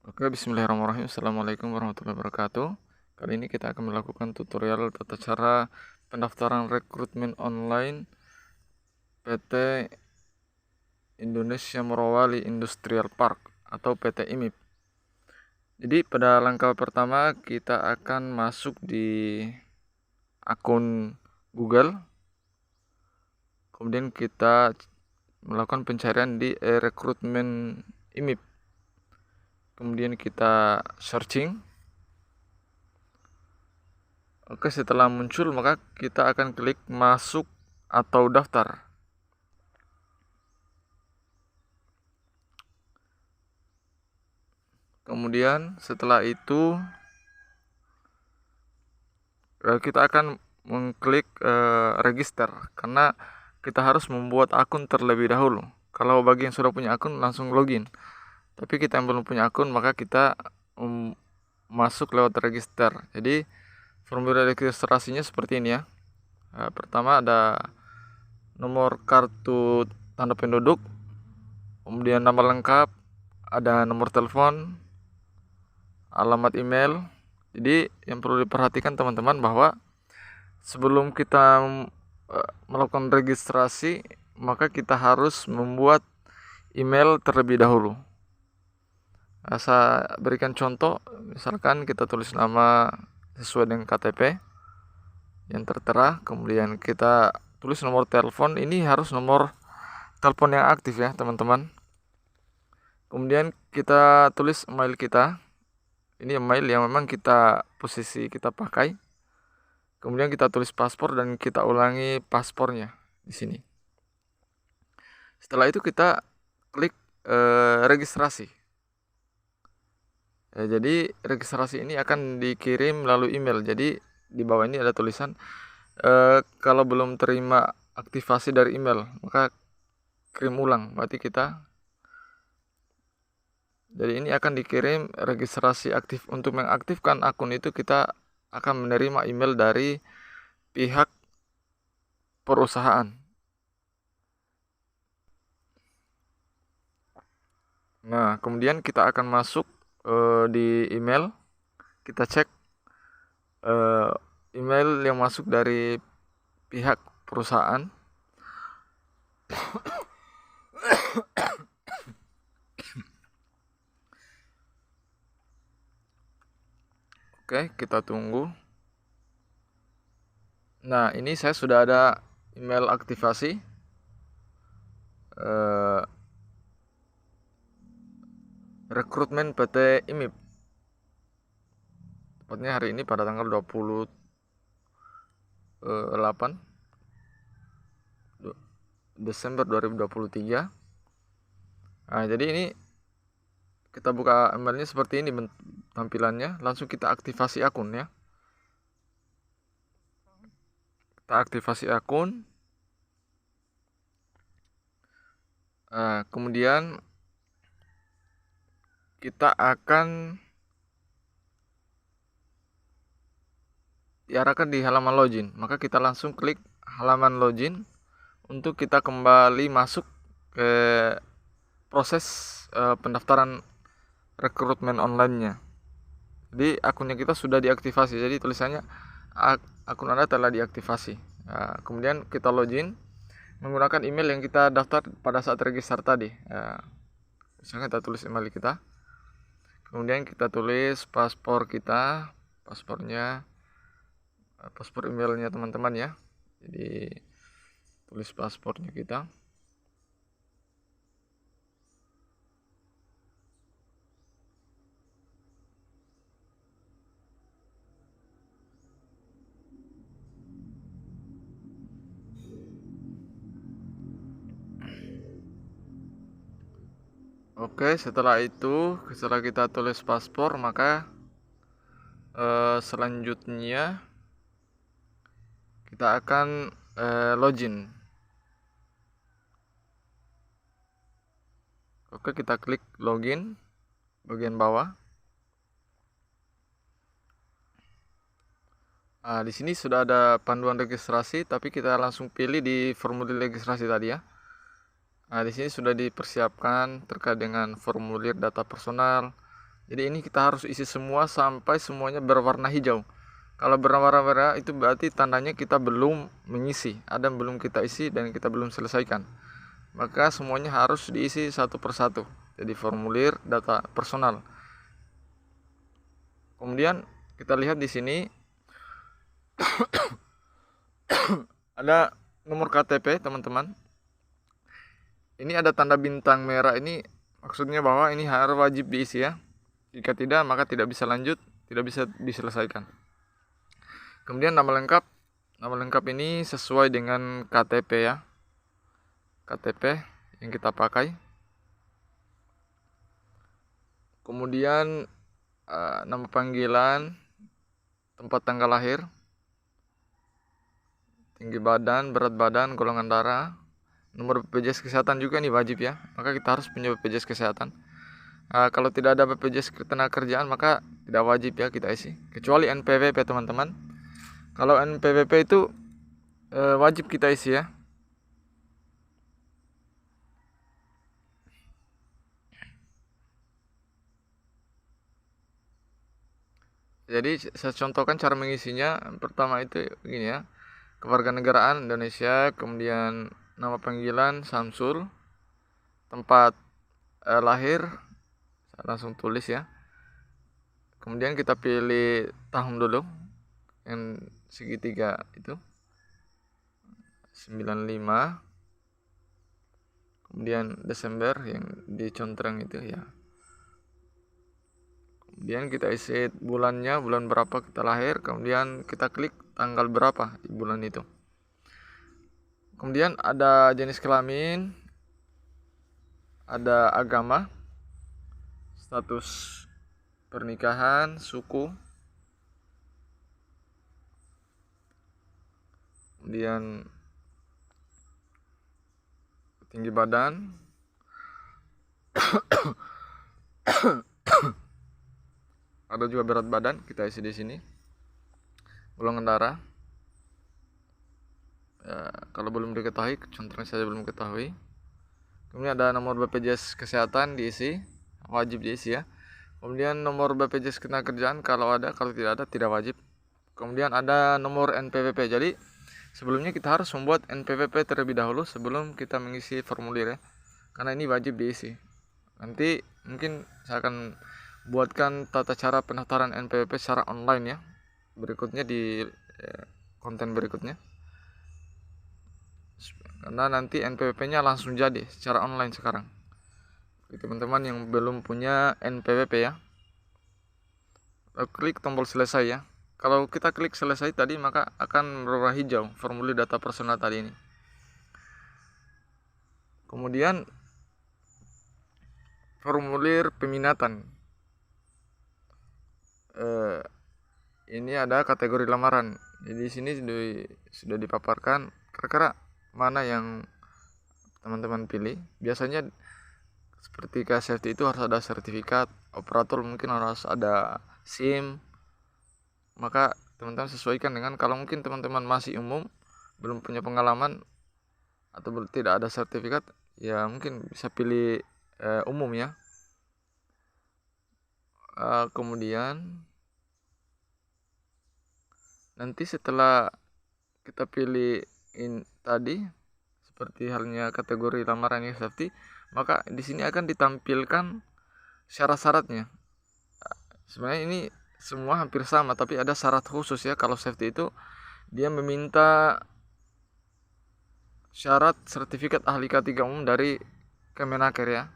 Oke, bismillahirrahmanirrahim. Assalamualaikum warahmatullahi wabarakatuh. Kali ini kita akan melakukan tutorial tata cara pendaftaran rekrutmen online PT Indonesia Morowali Industrial Park atau PT IMIP. Jadi pada langkah pertama kita akan masuk di akun Google. Kemudian kita melakukan pencarian di rekrutmen IMIP. Kemudian kita searching. Oke, setelah muncul maka kita akan klik masuk atau daftar. Kemudian setelah itu kita akan mengklik register karena kita harus membuat akun terlebih dahulu. Kalau bagi yang sudah punya akun langsung login. Tapi kita yang belum punya akun maka kita masuk lewat register. Jadi formulir registrasinya seperti ini ya. Pertama ada nomor kartu tanda penduduk, kemudian nama lengkap, ada nomor telepon, alamat email. Jadi yang perlu diperhatikan teman-teman bahwa sebelum kita melakukan registrasi maka kita harus membuat email terlebih dahulu. Saya berikan contoh, misalkan kita tulis nama sesuai dengan KTP yang tertera, kemudian kita tulis nomor telepon. Ini harus nomor telepon yang aktif ya teman-teman. Kemudian kita tulis email kita. Ini email yang memang posisi kita pakai. Kemudian kita tulis paspor dan kita ulangi paspornya di sini. Setelah itu kita klik registrasi. Jadi registrasi ini akan dikirim melalui email. Jadi di bawah ini ada tulisan kalau belum terima aktivasi dari email maka kirim ulang. Berarti jadi ini akan dikirim registrasi aktif. Untuk mengaktifkan akun itu kita akan menerima email dari pihak perusahaan. Nah, kemudian kita akan masuk di email. Kita cek email yang masuk dari pihak perusahaan. Oke, kita tunggu. Nah, ini saya sudah ada email aktivasi. Rekrutmen PT IMIP. Tepatnya hari ini pada tanggal 28 Desember 2023. Nah, jadi ini kita buka emailnya seperti ini tampilannya. Langsung kita aktifasi akun ya. Kita aktifasi akun. Kemudian kita akan diarahkan di halaman login. Maka kita langsung klik halaman login untuk kita kembali masuk ke proses pendaftaran rekrutmen online-nya. Jadi akunnya kita sudah diaktifasi. Jadi tulisannya akun Anda telah diaktifasi. Kemudian kita login menggunakan email yang kita daftar pada saat register tadi. Misalnya kita tulis email kita. Kemudian kita tulis paspor kita, paspor emailnya teman-teman ya. Jadi tulis paspornya kita. Oke, setelah kita tulis paspor maka selanjutnya kita akan login. Oke, kita klik login bagian bawah. Di sini sudah ada panduan registrasi, tapi kita langsung pilih di formulir registrasi tadi ya. Di sini sudah dipersiapkan terkait dengan formulir data personal, Jadi ini kita harus isi semua sampai semuanya berwarna hijau. Kalau berwarna merah itu berarti tandanya kita belum mengisi, ada yang belum kita isi dan kita belum selesaikan. Maka semuanya harus diisi satu persatu. Jadi formulir data personal. Kemudian kita lihat di sini ada nomor KTP, teman-teman. Ini ada tanda bintang merah, ini maksudnya bahwa ini harus wajib diisi ya. Jika tidak, maka tidak bisa lanjut, tidak bisa diselesaikan. Kemudian nama lengkap. Nama lengkap ini sesuai dengan KTP ya. KTP yang kita pakai. Kemudian nama panggilan, tempat tanggal lahir, tinggi badan, berat badan, golongan darah, nomor BPJS kesehatan juga nih wajib ya. Maka kita harus punya BPJS kesehatan. Kalau tidak ada BPJS ketenagakerjaan maka tidak wajib ya kita isi. Kecuali NPWP teman-teman. Kalau NPWP itu wajib kita isi ya. Jadi saya contohkan cara mengisinya. Pertama itu begini ya. Kewarganegaraan Indonesia, kemudian nama panggilan Samsul, tempat lahir saya langsung tulis ya. Kemudian kita pilih tahun dulu yang segitiga itu 95, kemudian Desember yang dicontreng itu ya. Kemudian kita isi bulannya, bulan berapa kita lahir, kemudian kita klik tanggal berapa di bulan itu. Kemudian ada jenis kelamin, ada agama, status pernikahan, suku, kemudian tinggi badan, ada juga berat badan kita isi di sini, golongan darah. Ya, kalau belum diketahui, contohnya saja belum ketahui. Kemudian ada nomor BPJS kesehatan diisi, wajib diisi ya. Kemudian nomor BPJS ketenagakerjaan kalau ada, kalau tidak ada tidak wajib. Kemudian ada nomor NPWP. Jadi sebelumnya kita harus membuat NPWP terlebih dahulu sebelum kita mengisi formulir ya. Karena ini wajib diisi. Nanti mungkin saya akan buatkan tata cara pendaftaran NPWP secara online ya. Berikutnya di konten berikutnya. Karena nanti NPWP-nya langsung jadi secara online sekarang. Bagi teman-teman yang belum punya NPWP ya, klik tombol selesai ya. Kalau kita klik selesai tadi maka akan berwarna hijau formulir data personal tadi ini. Kemudian formulir peminatan. Ini ada kategori lamaran. Jadi di sini sudah dipaparkan kira-kira mana yang teman-teman pilih. Biasanya seperti safety itu harus ada sertifikat, operator mungkin harus ada SIM. Maka teman-teman sesuaikan dengan, kalau mungkin teman-teman masih umum, belum punya pengalaman atau tidak ada sertifikat, ya mungkin bisa pilih umum ya. Kemudian nanti setelah kita pilih tadi seperti halnya kategori lamaran yang safety, maka di sini akan ditampilkan syarat-syaratnya. Sebenarnya ini semua hampir sama, tapi ada syarat khusus ya. Kalau safety itu dia meminta syarat sertifikat ahli K3 umum dari Kemenaker ya,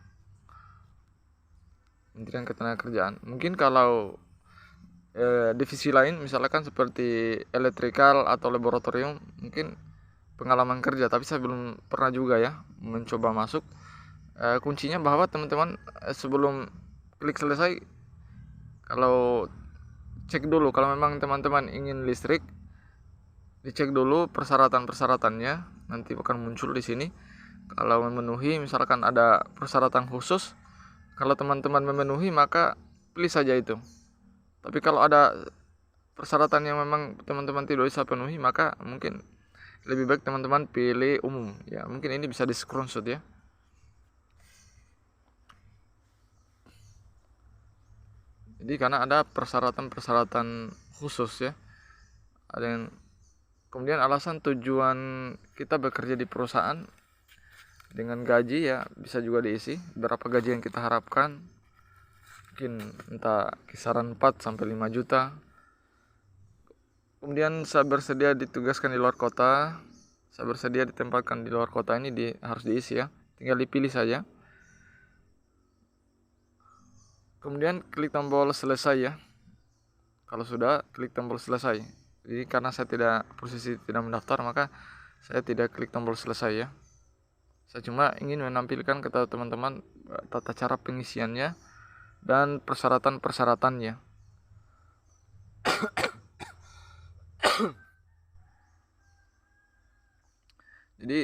Kementerian Ketenagakerjaan. Mungkin kalau divisi lain misalkan seperti elektrikal atau laboratorium mungkin pengalaman kerja, tapi saya belum pernah juga ya mencoba masuk. Kuncinya bahwa teman-teman sebelum klik selesai, kalau cek dulu kalau memang teman-teman ingin listrik, dicek dulu persyaratan-persyaratannya, nanti akan muncul di sini. Kalau memenuhi, misalkan ada persyaratan khusus, kalau teman-teman memenuhi maka pilih saja itu. Tapi kalau ada persyaratan yang memang teman-teman tidak bisa penuhi, maka mungkin lebih baik teman-teman pilih umum ya. Mungkin ini bisa di screenshot ya. Jadi karena ada persyaratan-persyaratan khusus ya. Ada yang kemudian alasan tujuan kita bekerja di perusahaan dengan gaji ya bisa juga diisi berapa gaji yang kita harapkan, mungkin entah kisaran 4 sampai 5 juta. Kemudian saya bersedia ditugaskan di luar kota, saya bersedia ditempatkan di luar kota, ini harus diisi ya, tinggal dipilih saja. Kemudian klik tombol selesai ya. Kalau sudah, klik tombol selesai. Jadi karena saya posisi tidak mendaftar, maka saya tidak klik tombol selesai ya. Saya cuma ingin menampilkan kepada teman-teman tata cara pengisiannya dan persyaratan-persyaratannya. Jadi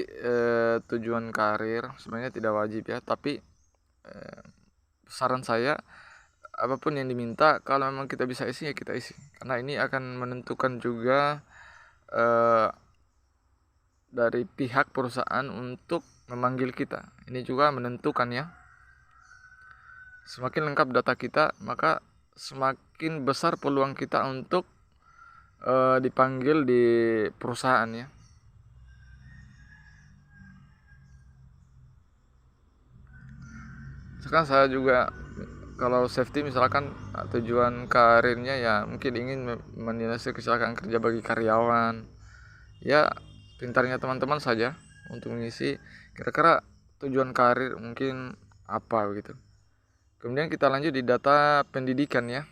tujuan karir sebenarnya tidak wajib ya, tapi saran saya apapun yang diminta kalau memang kita bisa isi ya kita isi, karena ini akan menentukan juga dari pihak perusahaan untuk memanggil kita. Ini juga menentukan ya. Semakin lengkap data kita, maka semakin besar peluang kita untuk dipanggil di perusahaan ya. Sekarang saya juga kalau safety misalkan tujuan karirnya ya mungkin ingin menyelesaikan kecelakaan kerja bagi karyawan ya, pintarnya teman-teman saja untuk mengisi kira-kira tujuan karir mungkin apa gitu. Kemudian kita lanjut di data pendidikan ya.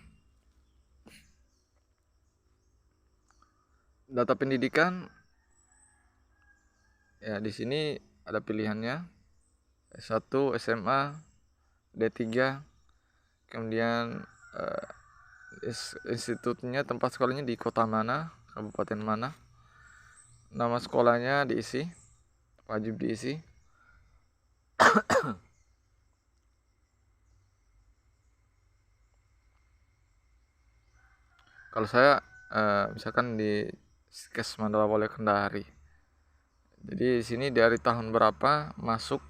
Data pendidikan ya, di sini ada pilihannya S1, SMA, D3, kemudian institutnya, tempat sekolahnya di kota mana, kabupaten mana, nama sekolahnya diisi, wajib diisi. Kalau saya misalkan di Skes Mandala Boleh Kendari, jadi di sini dari tahun berapa masuk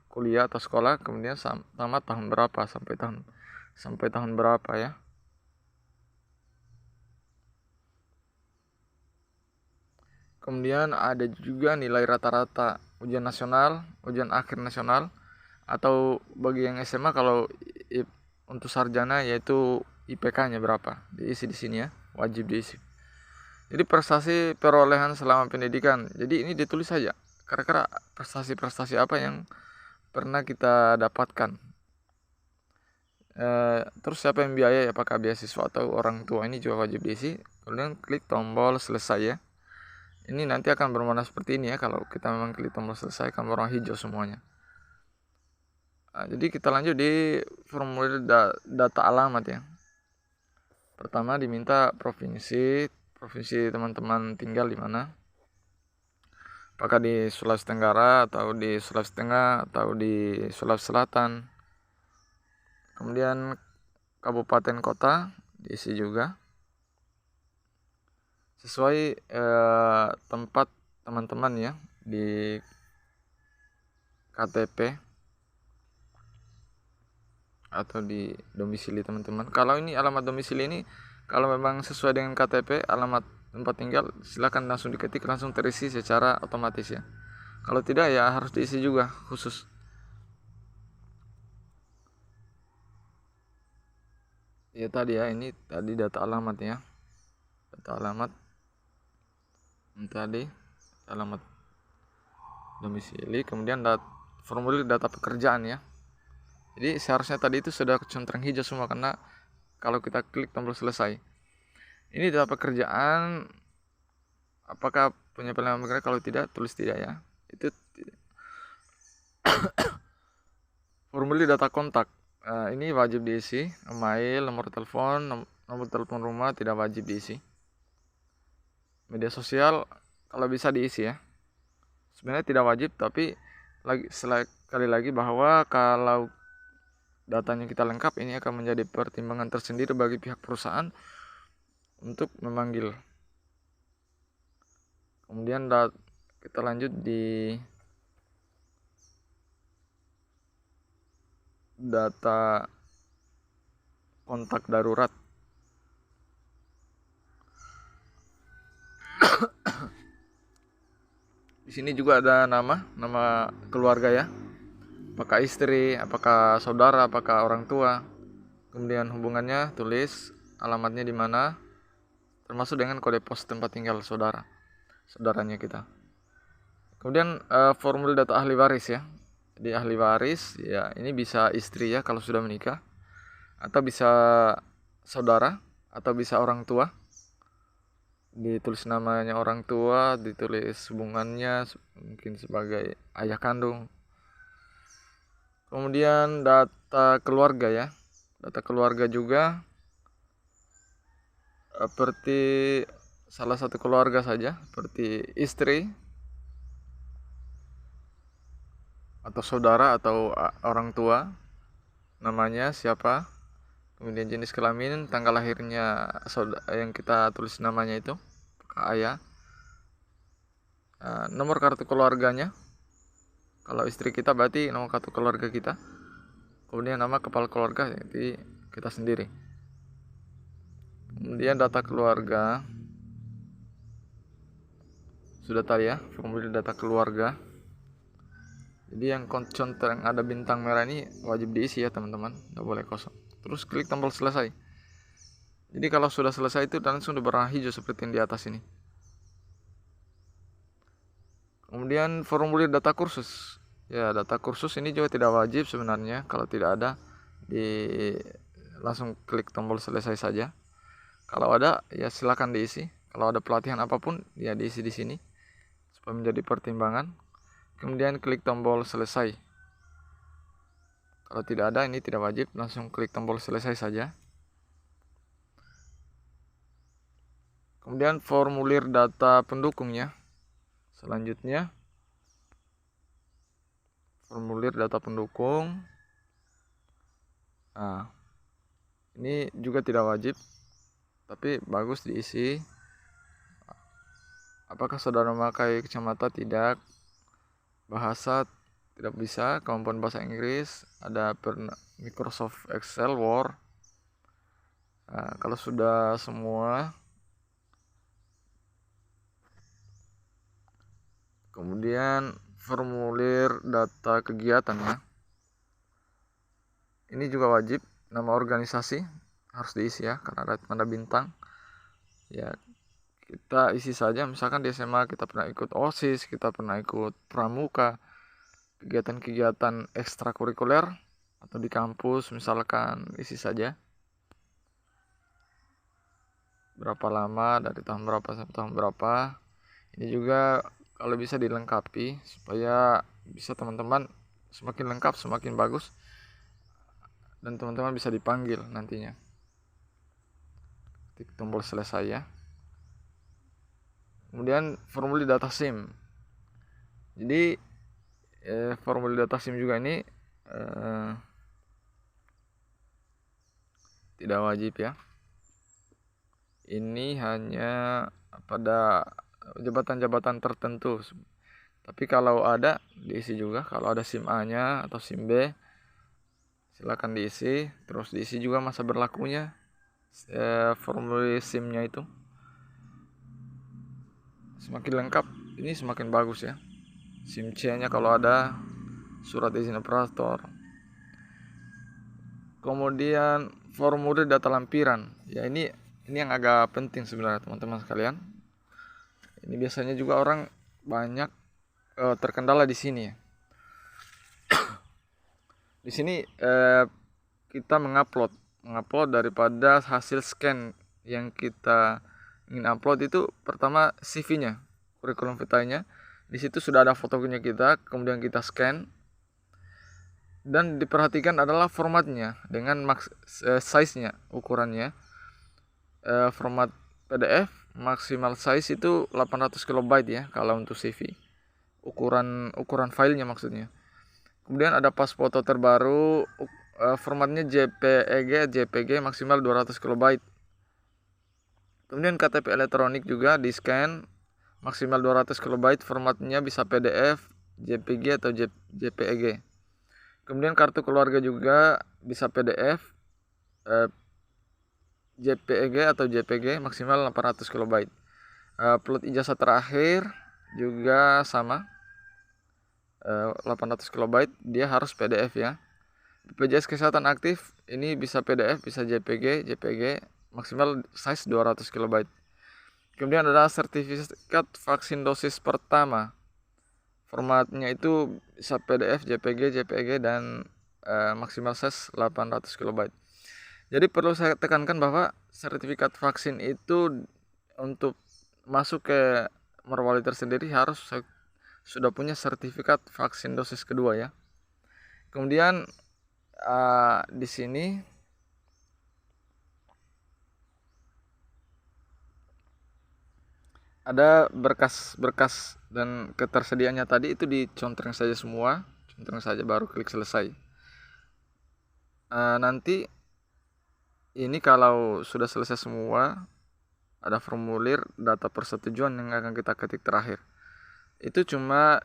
kuliah atau sekolah, kemudian tamat tahun berapa sampai tahun berapa ya. Kemudian ada juga nilai rata-rata ujian nasional, ujian akhir nasional, atau bagi yang SMA kalau untuk sarjana yaitu IPK-nya berapa, diisi di sini ya, wajib diisi. Jadi prestasi perolehan selama pendidikan. Jadi ini ditulis saja kira-kira prestasi-prestasi apa yang pernah kita dapatkan. Terus siapa yang biayai, apakah beasiswa atau orang tua, ini juga wajib diisi. Kemudian klik tombol selesai ya. Ini nanti akan berwarna seperti ini ya, kalau kita memang klik tombol selesai akan berwarna hijau semuanya. Jadi kita lanjut di formulir data alamat ya. Pertama diminta provinsi teman-teman tinggal di mana, apakah di Sulawesi Tenggara atau di Sulawesi Tengah atau di Sulawesi Selatan. Kemudian kabupaten kota diisi juga sesuai tempat teman-teman ya di KTP atau di domisili teman-teman. Kalau ini alamat domisili ini kalau memang sesuai dengan KTP alamat tempat tinggal, silakan langsung diketik, langsung terisi secara otomatis ya. Kalau tidak ya harus diisi juga khusus. Ya tadi ya, ini tadi data alamat ya. Data alamat tadi, alamat domisili, kemudian formulir data pekerjaan ya. Jadi seharusnya tadi itu sudah centang hijau semua, karena kalau kita klik tombol selesai. Ini data pekerjaan, apakah punya pengalaman bekerja, kalau tidak tulis tidak ya. Itu formulir data kontak. Ini wajib diisi, email, nomor telepon, nomor telepon rumah tidak wajib diisi. Media sosial kalau bisa diisi ya. Sebenarnya tidak wajib, tapi sekali lagi bahwa kalau datanya kita lengkap, ini akan menjadi pertimbangan tersendiri bagi pihak perusahaan untuk memanggil. Kemudian kita lanjut di data kontak darurat. Di sini juga ada nama keluarga ya. Apakah istri, apakah saudara, apakah orang tua. Kemudian hubungannya tulis, alamatnya di mana, termasuk dengan kode pos tempat tinggal saudaranya kita. Kemudian formulir data ahli waris ya. Di ahli waris ya, ini bisa istri ya kalau sudah menikah, atau bisa saudara, atau bisa orang tua. Ditulis namanya orang tua, ditulis hubungannya mungkin sebagai ayah kandung. Kemudian data keluarga ya. Data keluarga juga seperti salah satu keluarga saja, seperti istri atau saudara atau orang tua, namanya siapa, kemudian jenis kelamin, tanggal lahirnya yang kita tulis namanya itu, apakah ayah, nomor kartu keluarganya, kalau istri kita berarti nomor kartu keluarga kita, kemudian nama kepala keluarga jadi kita sendiri. Kemudian data keluarga sudah tadi ya, formulir data keluarga. Jadi yang contoh yang ada bintang merah ini wajib diisi ya teman-teman, nggak boleh kosong. Terus klik tombol selesai. Jadi kalau sudah selesai itu langsung berwarna hijau seperti yang di atas ini. Kemudian formulir data kursus. Ya, data kursus ini juga tidak wajib sebenarnya. Kalau tidak ada, langsung klik tombol selesai saja. Kalau ada, ya silakan diisi. Kalau ada pelatihan apapun, ya diisi di sini supaya menjadi pertimbangan. Kemudian klik tombol selesai. Kalau tidak ada, ini tidak wajib, langsung klik tombol selesai saja. Kemudian formulir data pendukungnya. Selanjutnya formulir data pendukung. Nah, ini juga tidak wajib, tapi bagus diisi. Apakah saudara memakai kacamata? Tidak. Bahasa tidak bisa, kemampuan bahasa Inggris, ada Microsoft Excel, Word. Nah, kalau sudah semua, kemudian formulir data kegiatannya. Ini juga wajib, nama organisasi harus diisi ya, karena ada tanda bintang. Ya, kita isi saja, misalkan di SMA kita pernah ikut OSIS, kita pernah ikut pramuka, kegiatan-kegiatan ekstrakurikuler, atau di kampus misalkan isi saja. Berapa lama, dari tahun berapa sampai tahun berapa. Ini juga kalau bisa dilengkapi supaya bisa teman-teman semakin lengkap, semakin bagus, dan teman-teman bisa dipanggil nantinya. Klik tombol selesai ya. Kemudian formulir data SIM. Jadi formulir data SIM juga ini tidak wajib ya. Ini hanya pada jabatan-jabatan tertentu. Tapi kalau ada diisi juga. Kalau ada SIM A-nya atau SIM B, silakan diisi. Terus diisi juga masa berlakunya formulir SIM-nya itu. Semakin lengkap, ini semakin bagus ya. SIM C-nya kalau ada, surat izin operator. Kemudian formulir data lampiran. Ya ini yang agak penting sebenarnya teman-teman sekalian. Ini biasanya juga orang banyak terkendala di sini ya. Di sini kita mengupload daripada hasil scan yang kita ingin upload itu, pertama CV-nya, kurikulum vitae-nya. Di situ sudah ada fotonya kita, kemudian kita scan. Dan diperhatikan adalah formatnya dengan size-nya, ukurannya. Format PDF maksimal size itu 800 KB ya kalau untuk CV. Ukuran filenya maksudnya. Kemudian ada pas foto terbaru, formatnya JPG maksimal 200 KB. Kemudian KTP elektronik juga di scan maksimal 200 KB, formatnya bisa PDF, JPG atau JPEG. Kemudian kartu keluarga juga bisa PDF, JPEG atau JPG maksimal 800 KB. Upload ijazah terakhir juga sama, 800 KB, dia harus PDF ya. BPJS Kesehatan aktif ini bisa PDF, bisa JPG maksimal size 200 KB. Kemudian ada sertifikat vaksin dosis pertama. Formatnya itu bisa PDF, JPG dan maksimal size 800 KB. Jadi perlu saya tekankan bahwa sertifikat vaksin itu untuk masuk ke Morowali sendiri harus sudah punya sertifikat vaksin dosis kedua ya. Kemudian di sini ada berkas-berkas dan ketersediaannya tadi itu dicontreng saja semua, contreng saja baru klik selesai. Nanti ini kalau sudah selesai semua, ada formulir data persetujuan yang akan kita ketik terakhir. Itu cuma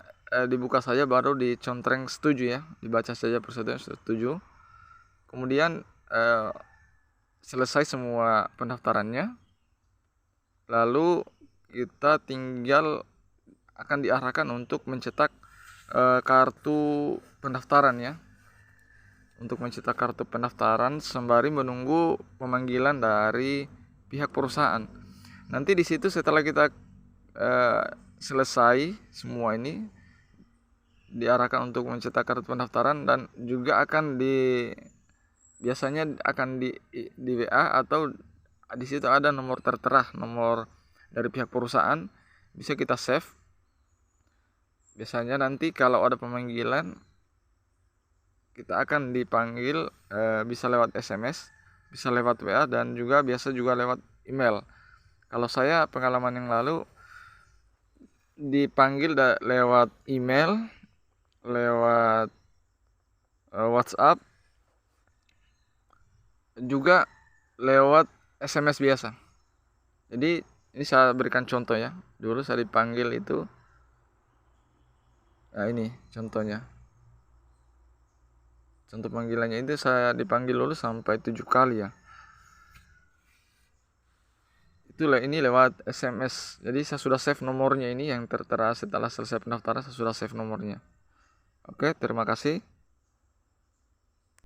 dibuka saja baru dicontreng setuju ya, dibaca saja persetujuan setuju. Kemudian selesai semua pendaftarannya, lalu kita tinggal akan diarahkan untuk mencetak kartu pendaftaran ya. Untuk mencetak kartu pendaftaran sembari menunggu pemanggilan dari pihak perusahaan. Nanti di situ setelah kita selesai semua ini, diarahkan untuk mencetak kartu pendaftaran dan juga akan biasanya akan di WA atau di situ ada nomor tertera, nomor dari pihak perusahaan, bisa kita save. Biasanya nanti kalau ada pemanggilan kita akan dipanggil, bisa lewat SMS, bisa lewat WA dan juga biasa juga lewat email. Kalau saya pengalaman yang lalu dipanggil lewat email, lewat WhatsApp, juga lewat SMS biasa. Jadi ini saya berikan contoh ya. Dulu saya dipanggil itu, nah ini contohnya. Contoh panggilannya itu saya dipanggil dulu sampai 7 kali ya. Itulah ini lewat SMS. Jadi saya sudah save nomornya ini yang tertera setelah selesai pendaftaran, saya sudah save nomornya. Oke, terima kasih.